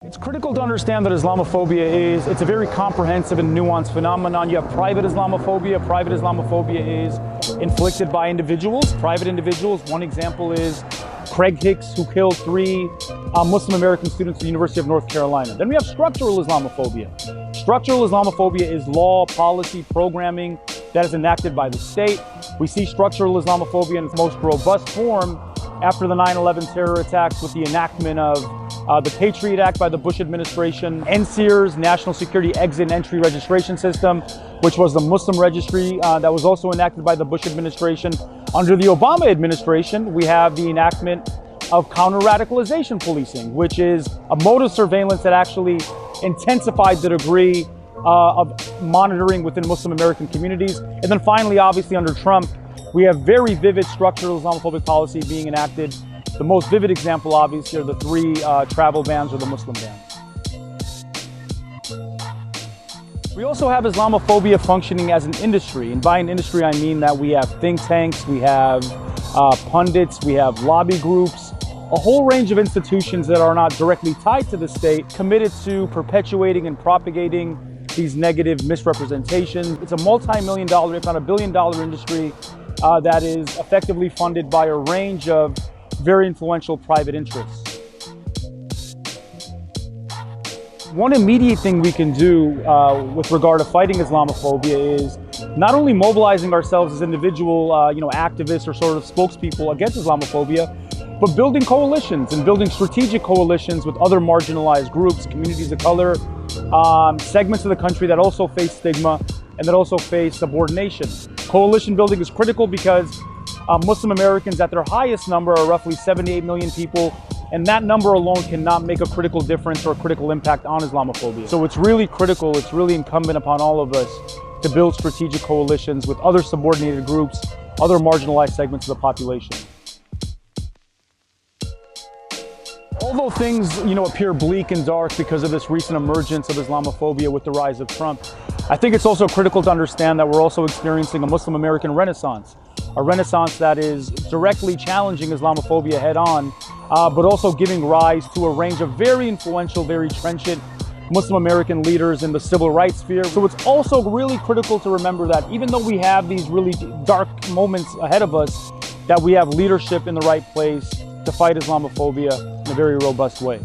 It's critical to understand that Islamophobia it's a very comprehensive and nuanced phenomenon. You have private Islamophobia. Private Islamophobia is inflicted by individuals, private individuals. One example is Craig Hicks, who killed 3 Muslim American students at the University of North Carolina. Then we have structural Islamophobia. Structural Islamophobia is law, policy, programming that is enacted by the state. We see structural Islamophobia in its most robust form after the 9/11 terror attacks with the enactment of the Patriot Act by the Bush administration, NSEER's National Security Exit and Entry Registration System, which was the Muslim registry that was also enacted by the Bush administration. Under the Obama administration, we have the enactment of counter-radicalization policing, which is a mode of surveillance that actually intensified the degree of monitoring within Muslim American communities. And then finally, obviously under Trump, we have very vivid structural Islamophobic policy being enacted. The most vivid example, obviously, are the 3 travel bans or the Muslim bans. We also have Islamophobia functioning as an industry. And by an industry, I mean that we have think tanks, we have pundits, we have lobby groups, a whole range of institutions that are not directly tied to the state, committed to perpetuating and propagating these negative misrepresentations. It's a multi-million-dollar, if not a billion-dollar industry that is effectively funded by a range of very influential private interests. One immediate thing we can do with regard to fighting Islamophobia is not only mobilizing ourselves as individual activists or sort of spokespeople against Islamophobia, but building coalitions and building strategic coalitions with other marginalized groups, communities of color, segments of the country that also face stigma and that also face subordination. Coalition building is critical because Muslim Americans at their highest number are roughly 78 million people, and that number alone cannot make a critical difference or a critical impact on Islamophobia. So it's really critical, it's really incumbent upon all of us to build strategic coalitions with other subordinated groups, other marginalized segments of the population. Although things, appear bleak and dark because of this recent emergence of Islamophobia with the rise of Trump, I think it's also critical to understand that we're also experiencing a Muslim American renaissance, a renaissance that is directly challenging Islamophobia head-on, but also giving rise to a range of very influential, very trenchant Muslim American leaders in the civil rights sphere. So it's also really critical to remember that even though we have these really dark moments ahead of us, that we have leadership in the right place to fight Islamophobia in a very robust way.